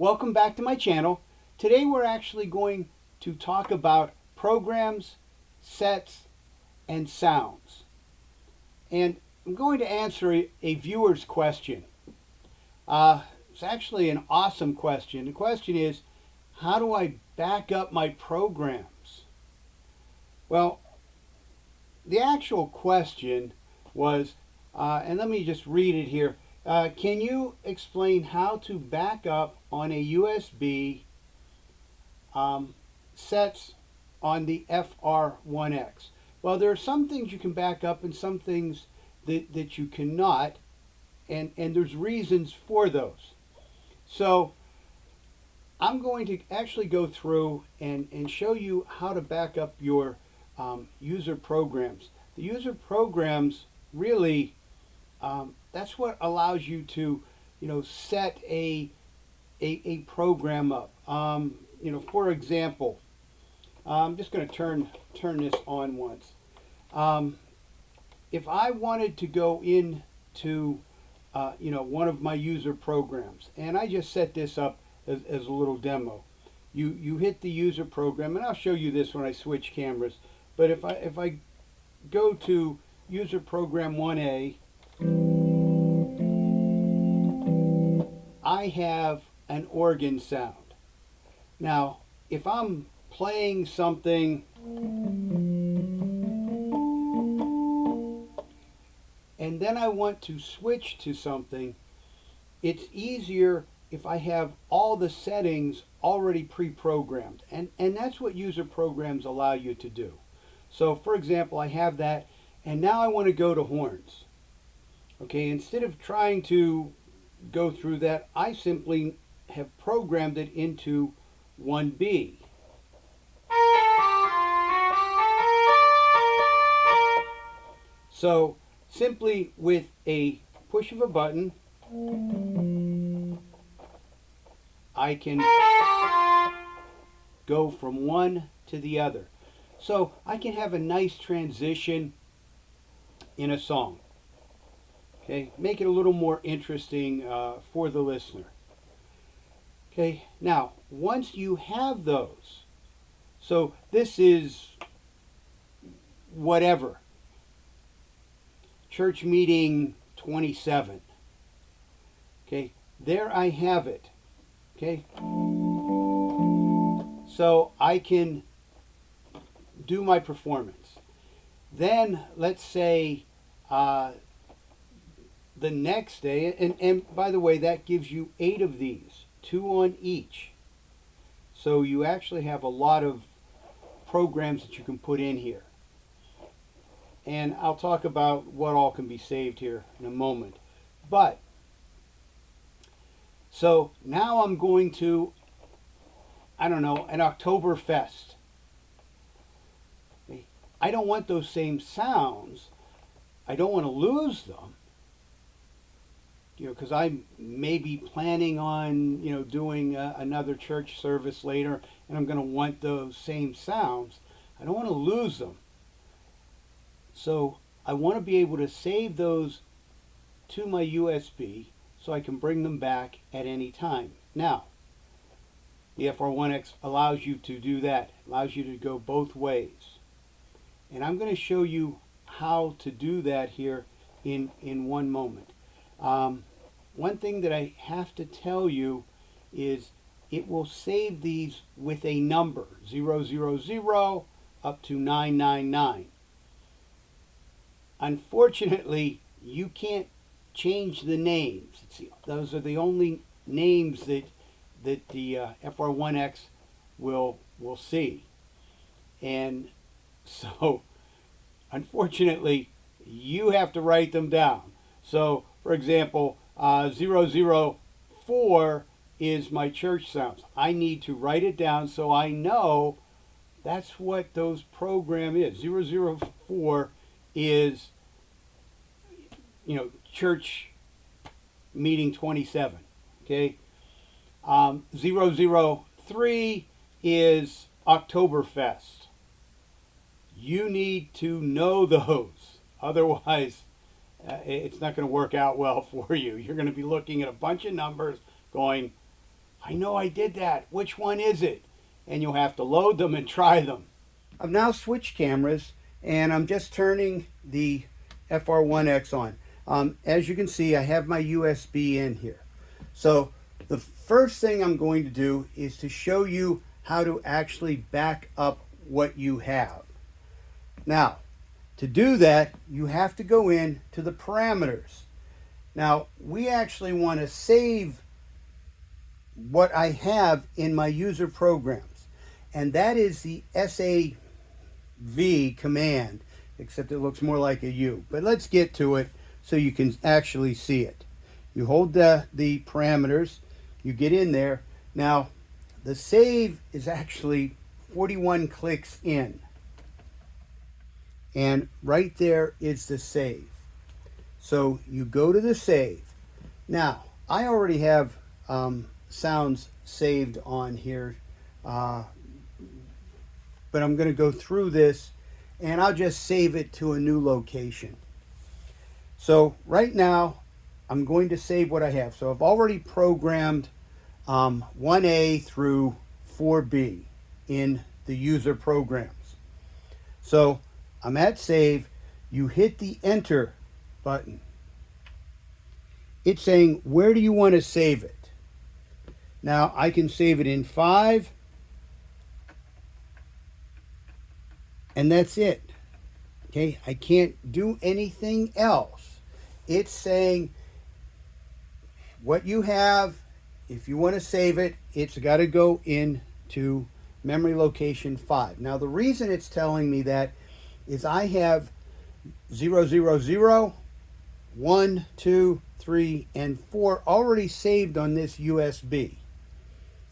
Welcome back to my channel. Today we're actually going to talk about programs, sets, and sounds. And I'm going to answer a viewer's question. It's actually an awesome question. The question is, how do I back up my programs? Well, the actual question was, and let me just read it here. Can you explain how to back up on a USB sets on the FR-1x? Well, there are some things you can back up and some things that you cannot, and there's reasons for those. So I'm going to actually go through and show you how to back up your user programs. The user programs really, that's what allows you to, set a program up. For example, I'm just going to turn this on once. If I wanted to go into, one of my user programs, and I just set this up as a little demo. You hit the user program, and I'll show you this when I switch cameras. But if I go to user program 1A, I have an organ sound. Now, if I'm playing something and then I want to switch to something, it's easier if I have all the settings already pre-programmed. And that's what user programs allow you to do. So for example, I have that, and now I want to go to horns. Okay, instead of trying to go through that, I simply have programmed it into 1B. So simply with a push of a button, I can go from one to the other. So I can have a nice transition in a song. Okay, make it a little more interesting for the listener. Okay, now once you have those, so this is whatever, church meeting 27. Okay, there I have it. Okay, so I can do my performance. Then let's say the next day, and by the way, that gives you 8 of these, 2 on each. So you actually have a lot of programs that you can put in here. And I'll talk about what all can be saved here in a moment. But, so now I'm going to, an Oktoberfest. I don't want those same sounds. I don't want to lose them. Because I may be planning on, doing another church service later, and I'm going to want those same sounds. I don't want to lose them. So I want to be able to save those to my USB so I can bring them back at any time. Now, the FR-1x allows you to do that. It allows you to go both ways. And I'm going to show you how to do that here in one moment. One thing that I have to tell you is it will save these with a number, 000 up to 999. Unfortunately, you can't change the names. Those are the only names that the FR-1x will see. And so, unfortunately, you have to write them down. So, for example, 004 is my church sounds. I need to write it down so I know that's what those program is. 004 is, church meeting 27. Okay. 003 is Oktoberfest. You need to know those. Otherwise, it's not going to work out well for you. You're going to be looking at a bunch of numbers going, I know I did that. Which one is it? And you'll have to load them and try them. I've now switched cameras and I'm just turning the FR-1X on. As you can see, I have my USB in here. So the first thing I'm going to do is to show you how to actually back up what you have. Now, to do that, you have to go in to the parameters. Now, we actually want to save what I have in my user programs, and that is the SAV command, except it looks more like a U. But let's get to it so you can actually see it. You hold the parameters, you get in there. Now, the save is actually 41 clicks in. And right there is the save. So you go to the save. Now, I already have sounds saved on here, but I'm going to go through this and I'll just save it to a new location. So right now, I'm going to save what I have. So I've already programmed 1A through 4B in the user programs. So I'm at save. You hit the enter button. It's saying, where do you want to save it? Now I can save it in 5, and that's it. Okay, I can't do anything else. It's saying what you have, if you want to save it, it's got to go into memory location 5. Now the reason it's telling me that is I have 000, 1, 2, 3, and 4 already saved on this USB.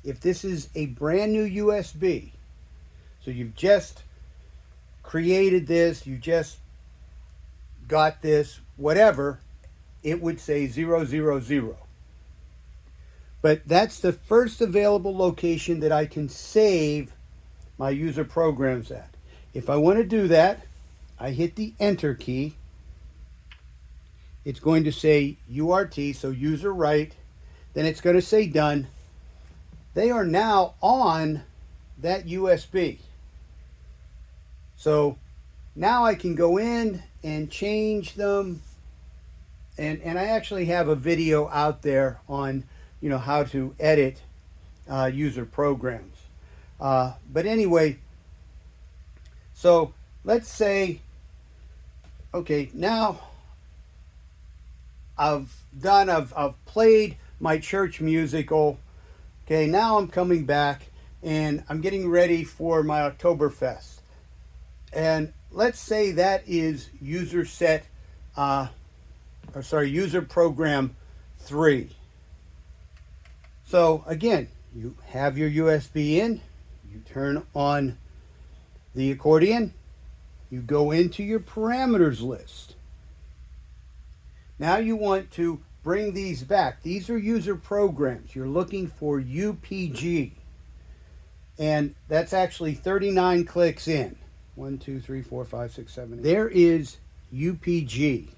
If this is a brand new USB, so you've just created this, you just got this, whatever, it would say 000. But that's the first available location that I can save my user programs at. If I want to do that, I hit the enter key. It's going to say URT, so user right. Then it's going to say done. They are now on that USB. So now I can go in and change them. And I actually have a video out there on, you know, how to edit user programs. But anyway, so let's say, okay, now I've played my church musical. Okay, now I'm coming back and I'm getting ready for my Oktoberfest. And let's say that is user program 3. So again, you have your USB in, you turn on the accordion, you go into your parameters list. Now you want to bring these back. These are user programs. You're looking for UPG. And that's actually 39 clicks in. 1, 2, 3, 4, 5, 6, 7, 8. There is UPG.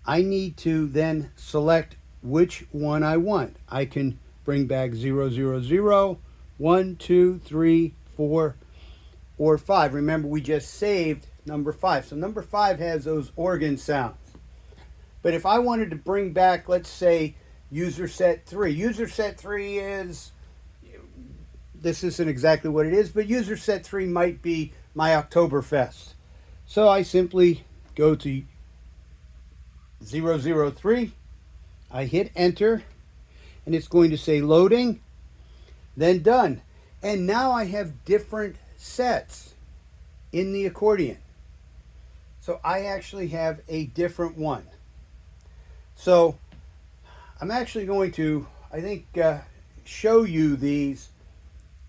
I need to then select which one I want. I can bring back 000, 1, 2, 3, 4, or 5. Remember, we just saved number 5. So number 5 has those organ sounds. But if I wanted to bring back, let's say, user set 3. User set 3 is, this isn't exactly what it is, but user set 3 might be my Oktoberfest. So I simply go to 003. I hit enter, and it's going to say loading, then done. And now I have different sets in the accordion. So I actually have a different one. So I'm actually going to, I think, show you these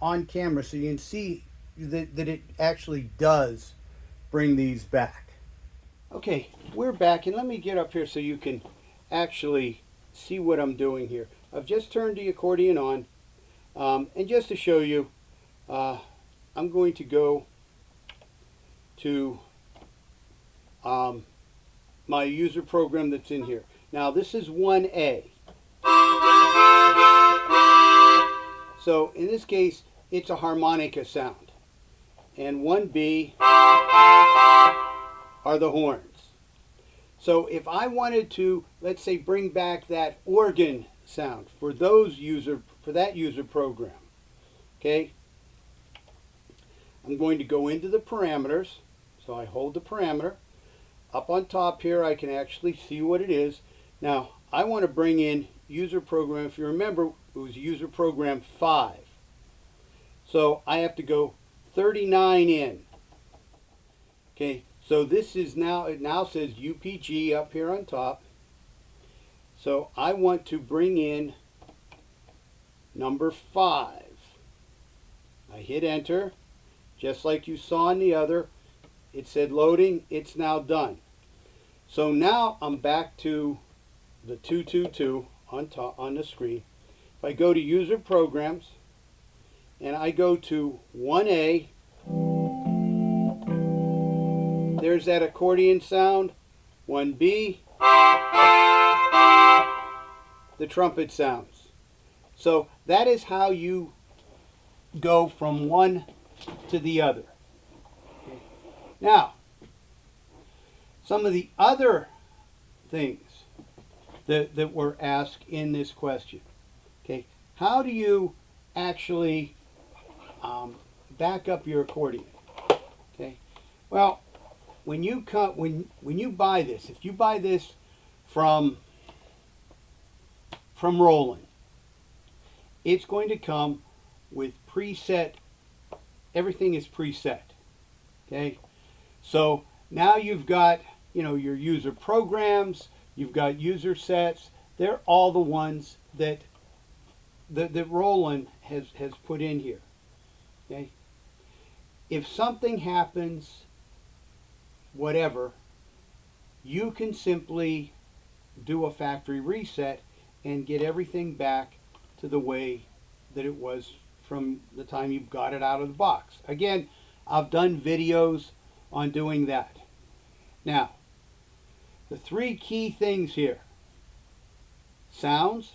on camera so you can see that it actually does bring these back. Okay, we're back, and let me get up here so you can actually see what I'm doing here. I've just turned the accordion on, and just to show you, I'm going to go to my user program that's in here. Now this is 1A. So in this case, it's a harmonica sound. And 1B are the horns. So if I wanted to, let's say, bring back that organ sound for that user program, okay, I'm going to go into the parameters. So I hold the parameter. Up on top here, I can actually see what it is. Now, I want to bring in user program. If you remember, it was user program 5. So I have to go 39 in. Okay, so this is now, it now says UPG up here on top. So I want to bring in number 5. I hit enter, just like you saw in the other. It said loading, it's now done. So now I'm back to the 222 on top on the screen. If I go to user programs and I go to 1A, there's that accordion sound. 1B, the trumpet sounds. So that is how you go from one to the other. Okay. Now, some of the other things that were asked in this question. Okay, how do you actually back up your accordion? Okay, well, when you buy this, if you buy this from Roland, it's going to come with preset. Everything is preset. Okay, so now you've got your user programs, you've got user sets. They're all the ones that Roland has put in here. Okay, if something happens, whatever, you can simply do a factory reset and get everything back to the way that it was from the time you got it out of the box. Again, I've done videos on doing that. Now, the 3 key things here. Sounds.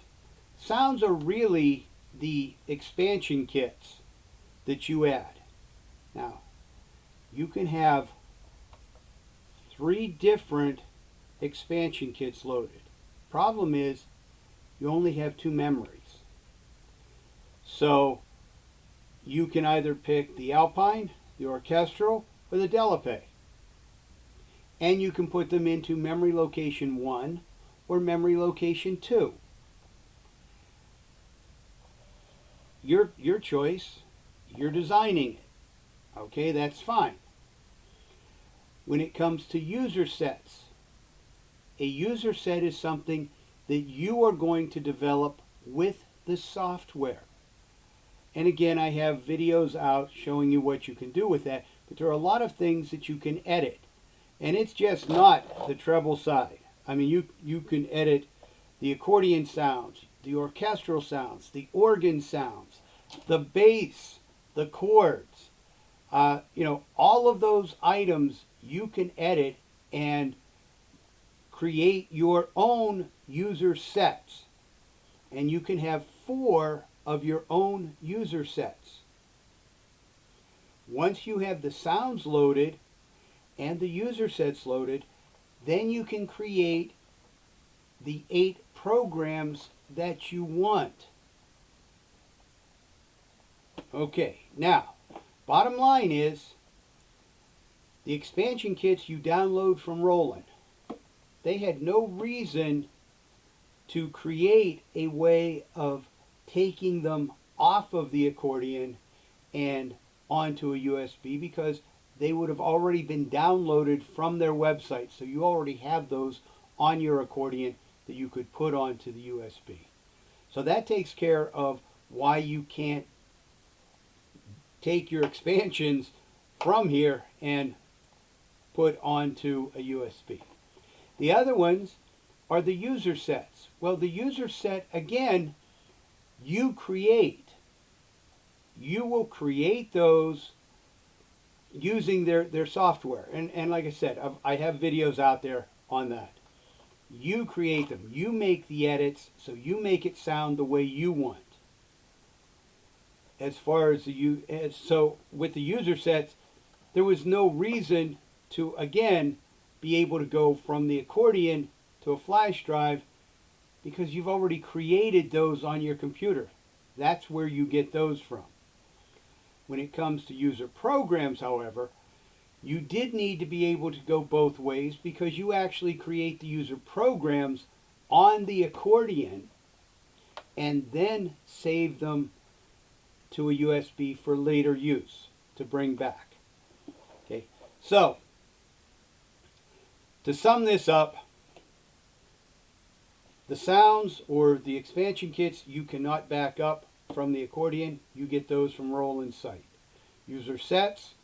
Sounds are really the expansion kits that you add. Now, you can have 3 different expansion kits loaded. Problem is, you only have 2 memories. So, you can either pick the Alpine, the Orchestral, or the Delape. And you can put them into memory location 1 or memory location 2. Your choice. You're designing it. Okay, that's fine. When it comes to user sets, a user set is something that you are going to develop with the software. And again, I have videos out showing you what you can do with that, but there are a lot of things that you can edit. And it's just not the treble side. I mean, you can edit the accordion sounds, the orchestral sounds, the organ sounds, the bass, the chords. All of those items you can edit and create your own user sets. And you can have 4 of your own user sets. Once you have the sounds loaded and the user sets loaded, then you can create the 8 programs that you want. Okay, now, bottom line is, the expansion kits you download from Roland, they had no reason to create a way of taking them off of the accordion and onto a USB, because they would have already been downloaded from their website. So you already have those on your accordion that you could put onto the USB. So that takes care of why you can't take your expansions from here and put onto a USB. The other ones are the user sets. Well, the user set, again, you create. You will create those using their software. And like I said, I have videos out there on that. You create them. You make the edits, so you make it sound the way you want. as far as so with the user sets, there was no reason to again be able to go from the accordion to a flash drive because you've already created those on your computer. That's where you get those from. When it comes to user programs, however, you did need to be able to go both ways because you actually create the user programs on the accordion and then save them to a USB for later use to bring back. Okay, so to sum this up, the sounds or the expansion kits you cannot back up from the accordion. You get those from Roland's site. User sets,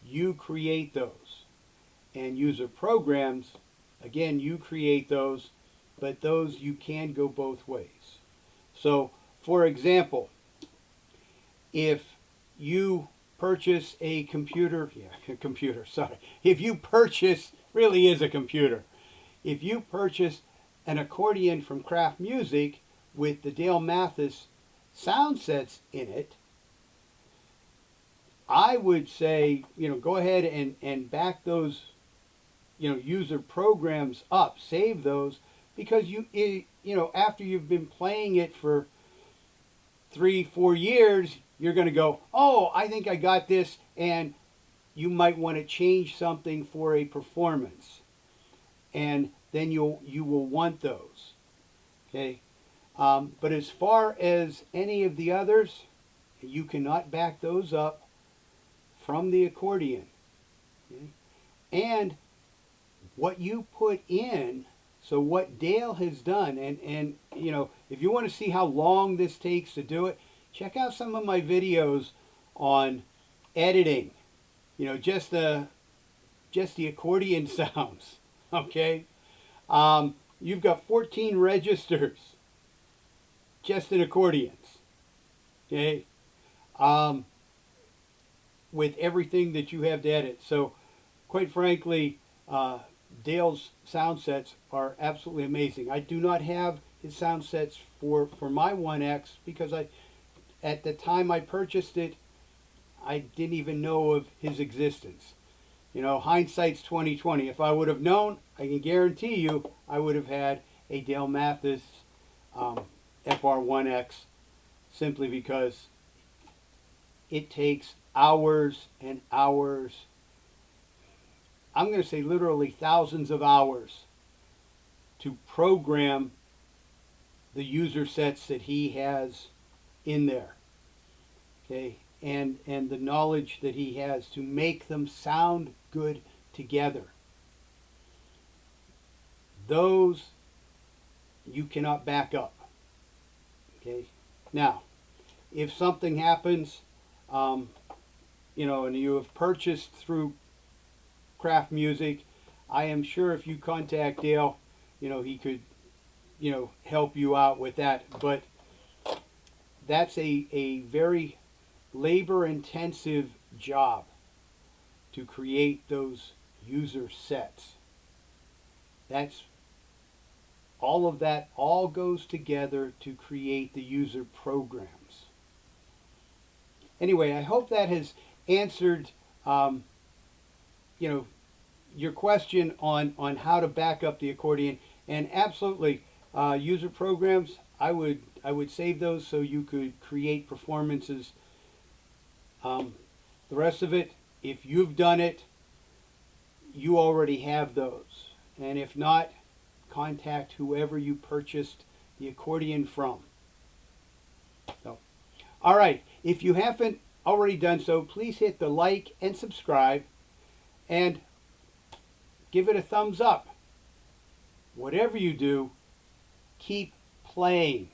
you create those. And user programs, again, you create those, but those you can go both ways. So, for example, if you purchase a computer, if you purchase, really is a computer, if you purchase an accordion from Kraft Music with the Dale Mathis sound sets in it, I would say, go ahead and back those, user programs up, save those, because after you've been playing it for 3-4 years, you're going to go, oh, I think I got this, and you might want to change something for a performance, and then you will want those. Okay, but as far as any of the others, you cannot back those up from the accordion. Okay? And what you put in, so what Dale has done, and if you want to see how long this takes to do it, check out some of my videos on editing, just the accordion sounds, okay? You've got 14 registers just in accordions, okay? With everything that you have to edit. So, quite frankly, Dale's sound sets are absolutely amazing. I do not have his sound sets for my 1X because at the time I purchased it, I didn't even know of his existence. Hindsight's 2020. If I would have known, I can guarantee you I would have had a Dale Mathis FR-1x, simply because it takes hours and hours. I'm going to say literally thousands of hours to program the user sets that he has in there. Okay, and the knowledge that he has to make them sound good together. Those you cannot back up. Okay, now if something happens, and you have purchased through Kraft Music, I am sure if you contact Dale, he could, help you out with that. But that's a very labor-intensive job to create those user sets. That's all of that all goes together to create the user programs. Anyway, I hope that has answered, your question on how to back up the accordion. And absolutely, user programs, I would save those so you could create performances. The rest of it, if you've done it, you already have those. And if not, contact whoever you purchased the accordion from. So, all right, if you haven't already done so, please hit the like and subscribe and give it a thumbs up. Whatever you do, keep playing.